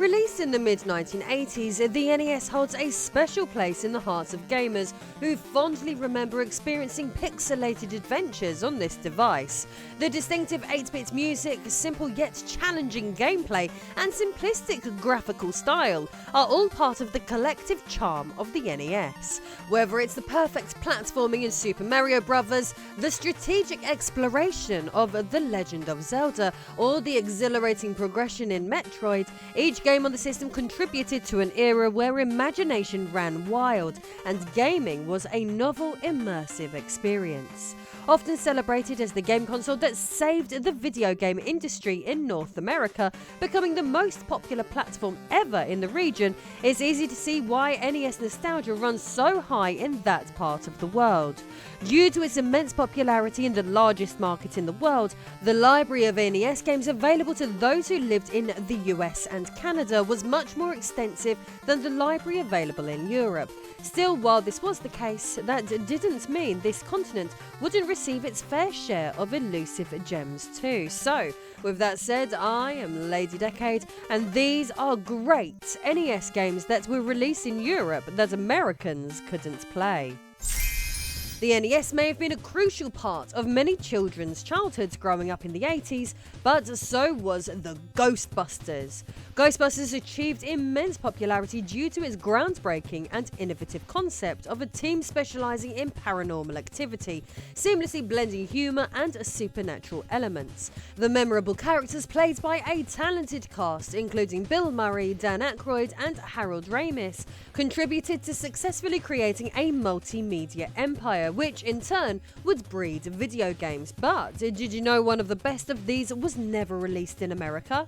Released in the mid-1980s, the NES holds a special place in the hearts of gamers who fondly remember experiencing pixelated adventures on this device. The distinctive 8-bit music, simple yet challenging gameplay, and simplistic graphical style are all part of the collective charm of the NES. Whether it's the perfect platforming in Super Mario Bros., the strategic exploration of The Legend of Zelda, or the exhilarating progression in Metroid, each game on the system contributed to an era where imagination ran wild and gaming was a novel, immersive experience. Often celebrated as the game console that saved the video game industry in North America, becoming the most popular platform ever in the region, it's easy to see why NES nostalgia runs so high in that part of the world. Due to its immense popularity in the largest market in the world, the library of NES games available to those who lived in the US and Canada was much more extensive than the library available in Europe. Still, while this was the case, that didn't mean this continent wouldn't receive its fair share of elusive gems too. So, with that said, I am Lady Decade, and these are great NES games that were released in Europe that Americans couldn't play. The NES may have been a crucial part of many children's childhoods growing up in the 80s, but so was the Ghostbusters. Ghostbusters achieved immense popularity due to its groundbreaking and innovative concept of a team specializing in paranormal activity, seamlessly blending humor and supernatural elements. The memorable characters played by a talented cast, including Bill Murray, Dan Aykroyd, and Harold Ramis, contributed to successfully creating a multimedia empire, which in turn would breed video games. But did you know one of the best of these was never released in America?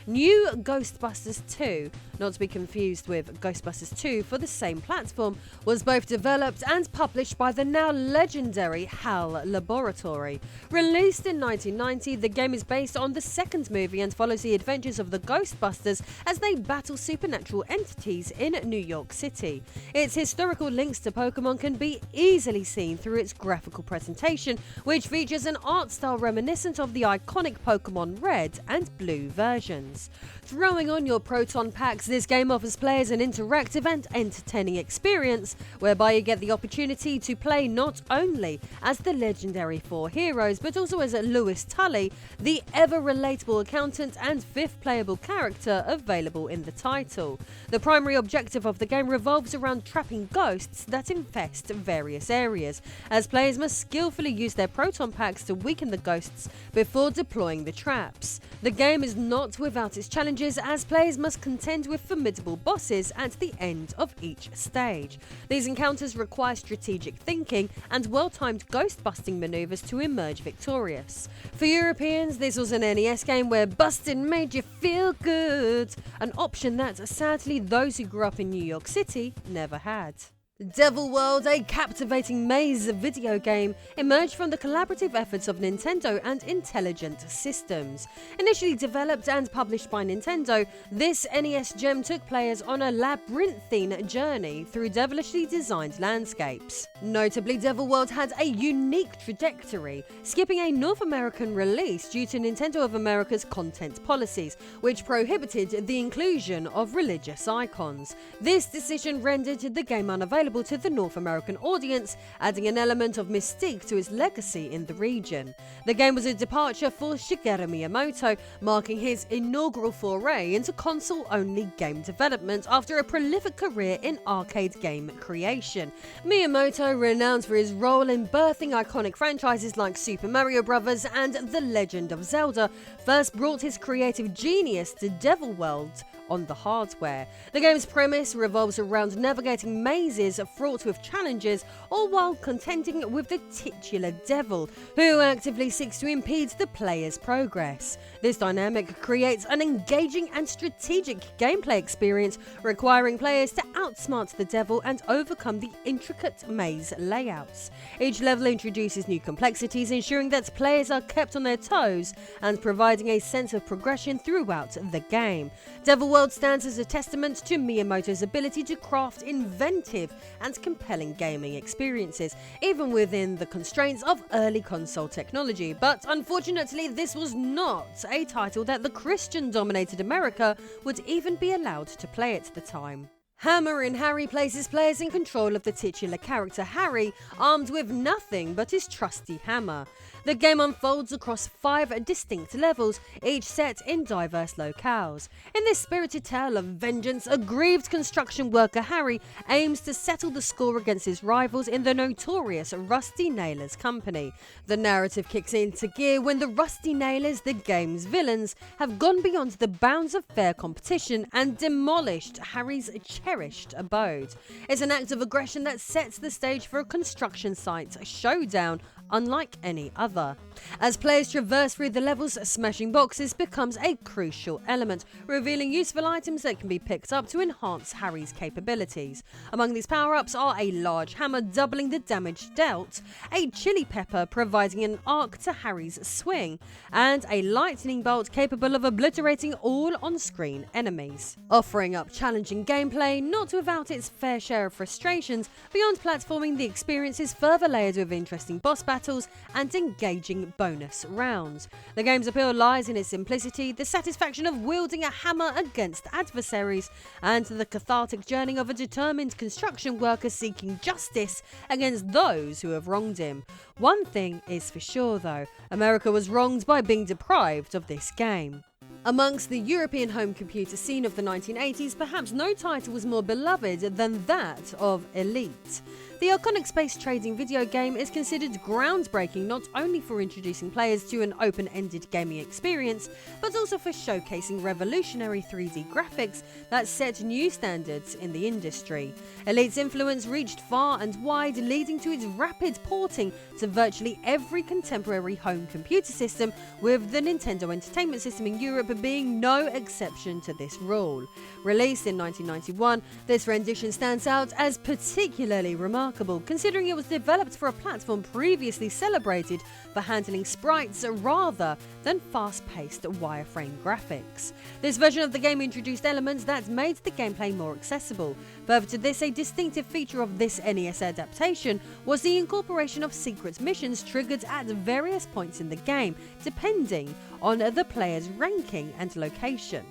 New Ghostbusters 2, not to be confused with Ghostbusters 2 for the same platform, was both developed and published by the now legendary HAL Laboratory. Released in 1990, the game is based on the second movie and follows the adventures of the Ghostbusters as they battle supernatural entities in New York City. Its historical links to Pokemon can be easily seen through its graphical presentation, which features an art style reminiscent of the iconic Pokemon Red and Blue versions. Throwing on your Proton Packs, this game offers players an interactive and entertaining experience, whereby you get the opportunity to play not only as the legendary four heroes, but also as Louis Tully, the ever-relatable accountant and fifth playable character available in the title. The primary objective of the game revolves around trapping ghosts that infest various areas, as players must skillfully use their Proton Packs to weaken the ghosts before deploying the traps. The game is not without its challenges, as players must contend with formidable bosses at the end of each stage. These encounters require strategic thinking and well-timed ghost-busting maneuvers to emerge victorious. For Europeans, this was an NES game where busting made you feel good, an option that sadly those who grew up in New York City never had. Devil World, a captivating maze video game, emerged from the collaborative efforts of Nintendo and Intelligent Systems. Initially developed and published by Nintendo, this NES gem took players on a labyrinthine journey through devilishly designed landscapes. Notably, Devil World had a unique trajectory, skipping a North American release due to Nintendo of America's content policies, which prohibited the inclusion of religious icons. This decision rendered the game unavailable to the North American audience, adding an element of mystique to its legacy in the region. The game was a departure for Shigeru Miyamoto, marking his inaugural foray into console-only game development after a prolific career in arcade game creation. Miyamoto, renowned for his role in birthing iconic franchises like Super Mario Bros. And The Legend of Zelda, first brought his creative genius to Devil World on the hardware. The game's premise revolves around navigating mazes fraught with challenges, all while contending with the titular devil, who actively seeks to impede the player's progress. This dynamic creates an engaging and strategic gameplay experience, requiring players to outsmart the devil and overcome the intricate maze layouts. Each level introduces new complexities, ensuring that players are kept on their toes and providing a sense of progression throughout the game. Devil World stands as a testament to Miyamoto's ability to craft inventive and compelling gaming experiences, even within the constraints of early console technology. But unfortunately, this was not a title that the Christian-dominated America would even be allowed to play at the time. Hammer in Harry places players in control of the titular character Harry, armed with nothing but his trusty hammer. The game unfolds across 5 distinct levels, each set in diverse locales. In this spirited tale of vengeance, aggrieved construction worker Harry aims to settle the score against his rivals in the notorious Rusty Nailers Company. The narrative kicks into gear when the Rusty Nailers, the game's villains, have gone beyond the bounds of fair competition and demolished Harry's cherished abode. It's an act of aggression that sets the stage for a construction site showdown unlike any other. As players traverse through the levels, smashing boxes becomes a crucial element, revealing useful items that can be picked up to enhance Harry's capabilities. Among these power-ups are a large hammer doubling the damage dealt, a chili pepper providing an arc to Harry's swing, and a lightning bolt capable of obliterating all on-screen enemies. Offering up challenging gameplay, not without its fair share of frustrations, beyond platforming, the experience is further layered with interesting boss battles and engaging bonus rounds. The game's appeal lies in its simplicity, the satisfaction of wielding a hammer against adversaries, and the cathartic journey of a determined construction worker seeking justice against those who have wronged him. One thing is for sure though, America was wronged by being deprived of this game. Amongst the European home computer scene of the 1980s, perhaps no title was more beloved than that of Elite. The iconic space trading video game is considered groundbreaking not only for introducing players to an open-ended gaming experience, but also for showcasing revolutionary 3D graphics that set new standards in the industry. Elite's influence reached far and wide, leading to its rapid porting to virtually every contemporary home computer system, with the Nintendo Entertainment System in Europe being no exception to this rule. Released in 1991, this rendition stands out as particularly remarkable, considering it was developed for a platform previously celebrated for handling sprites rather than fast-paced wireframe graphics. This version of the game introduced elements that made the gameplay more accessible. Further to this, a distinctive feature of this NES adaptation was the incorporation of secret missions triggered at various points in the game, depending on the player's ranking and location.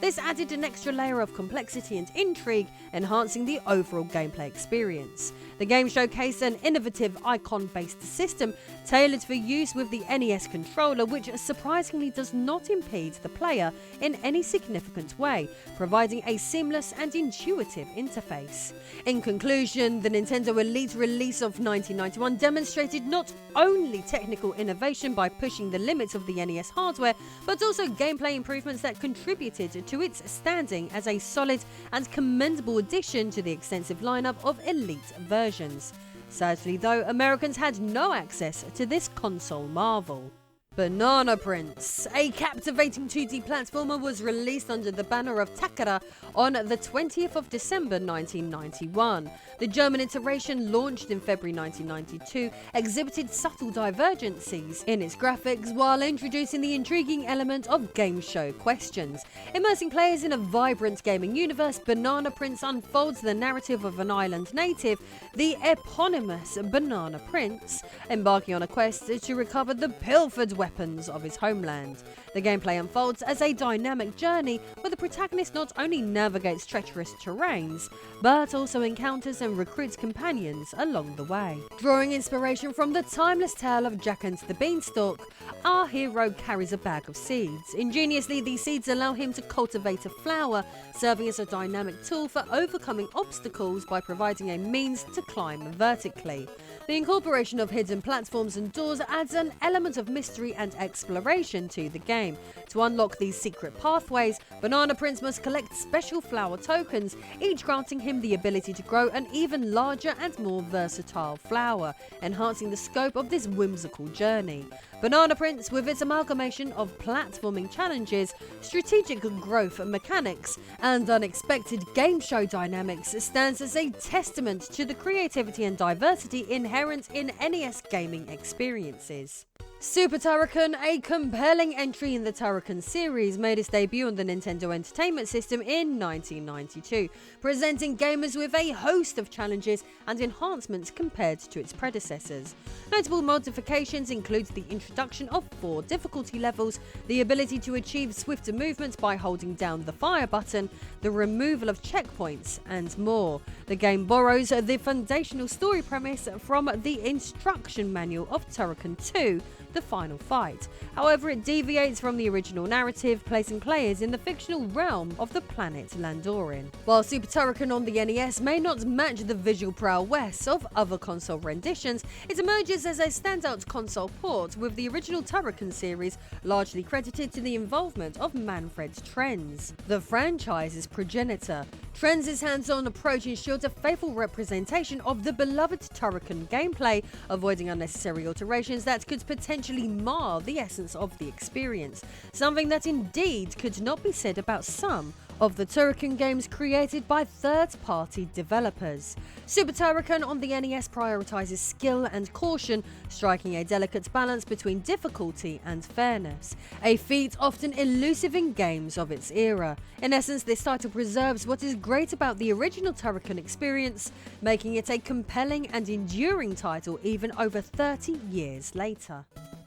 This added an extra layer of complexity and intrigue, enhancing the overall gameplay experience. The game showcased an innovative icon-based system tailored for use with the NES controller, which surprisingly does not impede the player in any significant way, providing a seamless and intuitive interface. In conclusion, the Nintendo Elite release of 1991 demonstrated not only technical innovation by pushing the limits of the NES hardware, but also gameplay improvements that contributed to its standing as a solid and commendable addition to the extensive lineup of Elite versions. Sadly though, Americans had no access to this console marvel. Banana Prince, a captivating 2D platformer, was released under the banner of Takara on the 20th of December 1991. The German iteration, launched in February 1992, exhibited subtle divergencies in its graphics while introducing the intriguing element of game show questions. Immersing players in a vibrant gaming universe, Banana Prince unfolds the narrative of an island native, the eponymous Banana Prince, embarking on a quest to recover the pilfered weapons of his homeland. The gameplay unfolds as a dynamic journey where the protagonist not only navigates treacherous terrains, but also encounters and recruits companions along the way. Drawing inspiration from the timeless tale of Jack and the Beanstalk, our hero carries a bag of seeds. Ingeniously, these seeds allow him to cultivate a flower, serving as a dynamic tool for overcoming obstacles by providing a means to climb vertically. The incorporation of hidden platforms and doors adds an element of mystery and exploration to the game. To unlock these secret pathways, Banana Prince must collect special flower tokens, each granting him the ability to grow an even larger and more versatile flower, enhancing the scope of this whimsical journey. Banana Prince, with its amalgamation of platforming challenges, strategic growth mechanics, and unexpected game show dynamics, stands as a testament to the creativity and diversity inherent in NES gaming experiences. Super Turrican, a compelling entry in the Turrican series, made its debut on the Nintendo Entertainment System in 1992, presenting gamers with a host of challenges and enhancements compared to its predecessors. Notable modifications include the introduction of 4 difficulty levels, the ability to achieve swifter movements by holding down the fire button, the removal of checkpoints, and more. The game borrows the foundational story premise from the instruction manual of Turrican 2, The Final Fight. However, it deviates from the original narrative, placing players in the fictional realm of the planet Landorin. While Super Turrican on the NES may not match the visual prowess of other console renditions, it emerges as a standout console port, with the original Turrican series largely credited to the involvement of Manfred Trenz, the franchise's progenitor. Trenz's hands-on approach ensured a faithful representation of the beloved Turrican gameplay, avoiding unnecessary alterations that could potentially mar the essence of the experience, something that indeed could not be said about some of the Turrican games created by third-party developers. Super Turrican on the NES prioritizes skill and caution, striking a delicate balance between difficulty and fairness, a feat often elusive in games of its era. In essence, this title preserves what is great about the original Turrican experience, making it a compelling and enduring title even over 30 years later.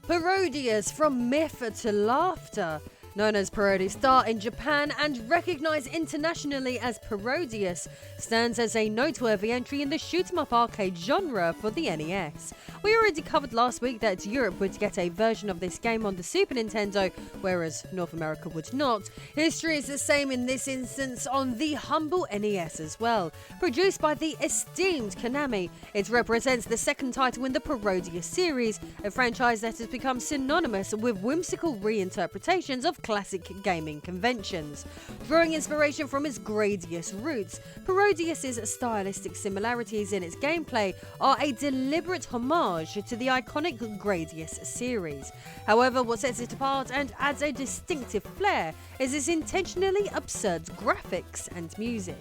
Parodius, from myth to laughter. Known as Parodius Star in Japan and recognized internationally as Parodius, stands as a noteworthy entry in the shoot-'em-up arcade genre for the NES. We already covered last week that Europe would get a version of this game on the Super Nintendo, whereas North America would not. History is the same in this instance on the humble NES as well. Produced by the esteemed Konami, it represents the second title in the Parodius series, a franchise that has become synonymous with whimsical reinterpretations of classic gaming conventions. Drawing inspiration from its Gradius roots, Parodius' stylistic similarities in its gameplay are a deliberate homage to the iconic Gradius series. However, what sets it apart and adds a distinctive flair is its intentionally absurd graphics and music.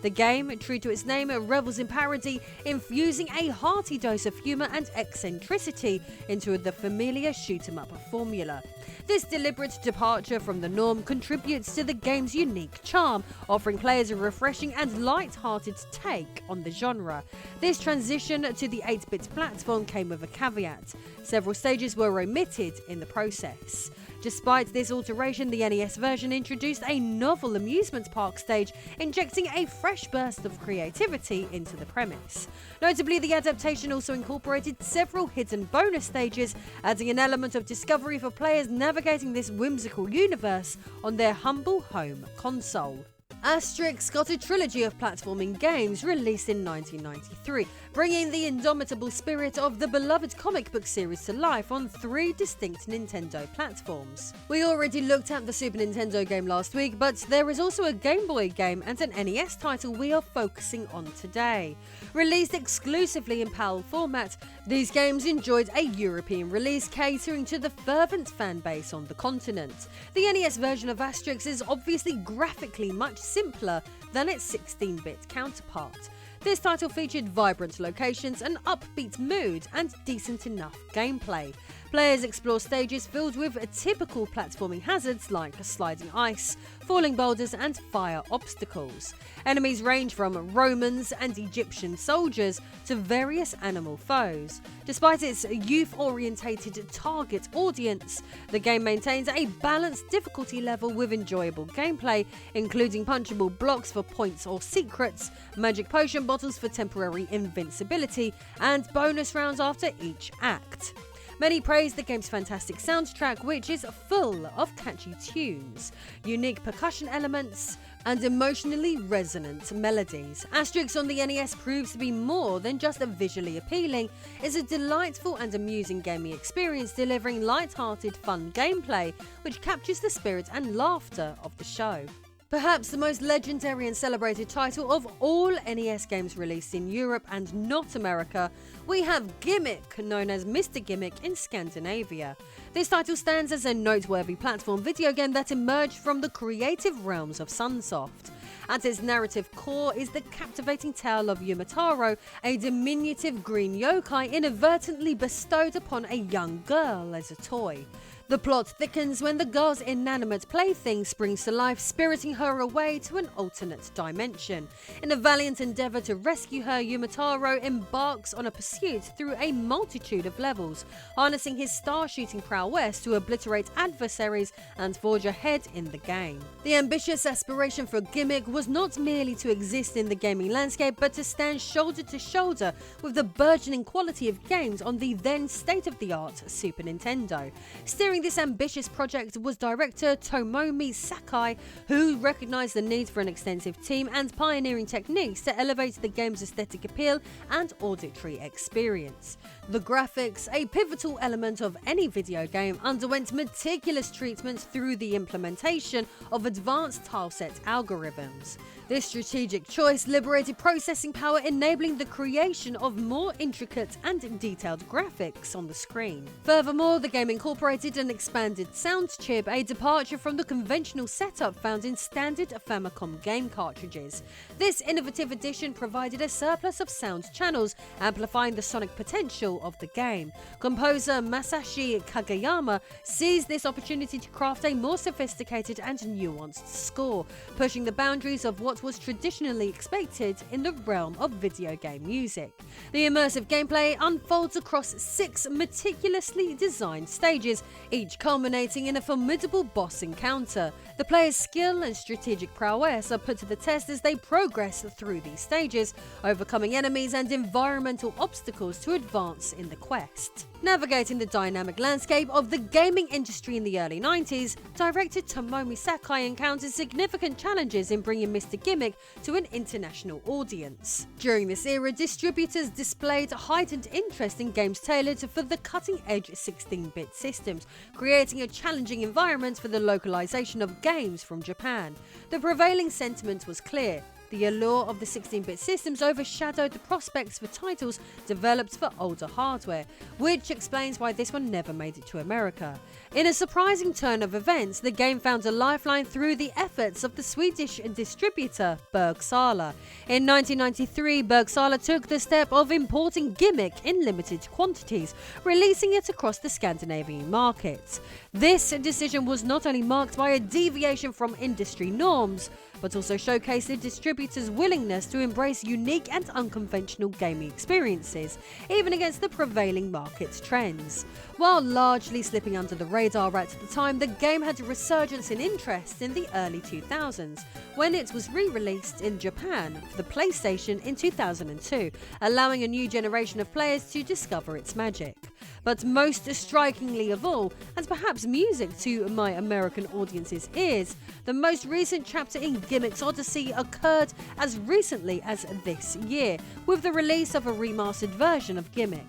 The game, true to its name, revels in parody, infusing a hearty dose of humour and eccentricity into the familiar shoot-'em-up formula. This deliberate departure from the norm contributes to the game's unique charm, offering players a refreshing and light-hearted take on the genre. This transition to the 8-bit platform came with a caveat. Several stages were omitted in the process. Despite this alteration, the NES version introduced a novel amusement park stage, injecting a fresh burst of creativity into the premise. Notably, the adaptation also incorporated several hidden bonus stages, adding an element of discovery for players navigating this whimsical universe on their humble home console. Astellis got a trilogy of platforming games released in 1993, bringing the indomitable spirit of the beloved comic book series to life on 3 distinct Nintendo platforms. We already looked at the Super Nintendo game last week, but there is also a Game Boy game and an NES title we are focusing on today. Released exclusively in PAL format, these games enjoyed a European release catering to the fervent fan base on the continent. The NES version of Astellis is obviously graphically much simpler than its 16-bit counterpart. This title featured vibrant locations, an upbeat mood, and decent enough gameplay. Players explore stages filled with typical platforming hazards like sliding ice, falling boulders, and fire obstacles. Enemies range from Romans and Egyptian soldiers to various animal foes. Despite its youth-orientated target audience, the game maintains a balanced difficulty level with enjoyable gameplay, including punchable blocks for points or secrets, magic potion bottles for temporary invincibility, and bonus rounds after each act. Many praise the game's fantastic soundtrack, which is full of catchy tunes, unique percussion elements, and emotionally resonant melodies. Astellis on the NES proves to be more than just visually appealing. It's a delightful and amusing gaming experience, delivering light-hearted, fun gameplay, which captures the spirit and laughter of the show. Perhaps the most legendary and celebrated title of all NES games released in Europe and not America, we have Gimmick, known as Mr. Gimmick in Scandinavia. This title stands as a noteworthy platform video game that emerged from the creative realms of Sunsoft. At its narrative core is the captivating tale of Yumataro, a diminutive green yokai inadvertently bestowed upon a young girl as a toy. The plot thickens when the girl's inanimate plaything springs to life, spiriting her away to an alternate dimension. In a valiant endeavour to rescue her, Yumataro embarks on a pursuit through a multitude of levels, harnessing his star-shooting prowess to obliterate adversaries and forge ahead in the game. The ambitious aspiration for Gimmick was not merely to exist in the gaming landscape, but to stand shoulder to shoulder with the burgeoning quality of games on the then state-of-the-art Super Nintendo. Steering this ambitious project was director Tomomi Sakai, who recognized the need for an extensive team and pioneering techniques to elevate the game's aesthetic appeal and auditory experience. The graphics, a pivotal element of any video game, underwent meticulous treatment through the implementation of advanced tileset algorithms. This strategic choice liberated processing power, enabling the creation of more intricate and detailed graphics on the screen. Furthermore, the game incorporated an expanded sound chip, a departure from the conventional setup found in standard Famicom game cartridges. This innovative addition provided a surplus of sound channels, amplifying the sonic potential of the game. Composer Masashi Kageyama seized this opportunity to craft a more sophisticated and nuanced score, pushing the boundaries of what was traditionally expected in the realm of video game music. The immersive gameplay unfolds across 6 meticulously designed stages, each culminating in a formidable boss encounter. The player's skill and strategic prowess are put to the test as they progress through these stages, overcoming enemies and environmental obstacles to advance in the quest. Navigating the dynamic landscape of the gaming industry in the early 90s, director Tomomi Sakai encountered significant challenges in bringing Mr. Gimmick to an international audience. During this era, distributors displayed heightened interest in games tailored for the cutting-edge 16-bit systems, creating a challenging environment for the localization of games from Japan. The prevailing sentiment was clear. The allure of the 16-bit systems overshadowed the prospects for titles developed for older hardware, which explains why this one never made it to America. In a surprising turn of events, the game found a lifeline through the efforts of the Swedish distributor Bergsala. In 1993, Bergsala took the step of importing Gimmick in limited quantities, releasing it across the Scandinavian markets. This decision was not only marked by a deviation from industry norms, but also showcased the distributor's willingness to embrace unique and unconventional gaming experiences, even against the prevailing market trends. While largely slipping under the radar at the time, the game had a resurgence in interest in the early 2000s, when it was re-released in Japan for the PlayStation in 2002, allowing a new generation of players to discover its magic. But most strikingly of all, and perhaps music to my American audience's ears, the most recent chapter in Gimmick's Odyssey occurred as recently as this year, with the release of a remastered version of Gimmick.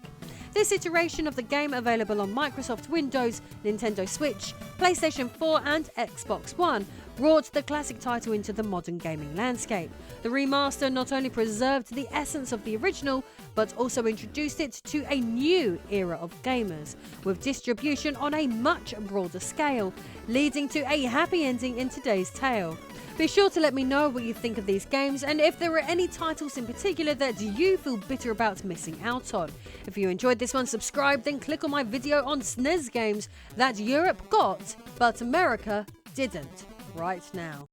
This iteration of the game, available on Microsoft Windows, Nintendo Switch, PlayStation 4 and Xbox One, brought the classic title into the modern gaming landscape. The remaster not only preserved the essence of the original, but also introduced it to a new era of gamers, with distribution on a much broader scale, leading to a happy ending in today's tale. Be sure to let me know what you think of these games, and if there are any titles in particular that you feel bitter about missing out on. If you enjoyed this one, subscribe, then click on my video on SNES games that Europe got, but America didn't, right now.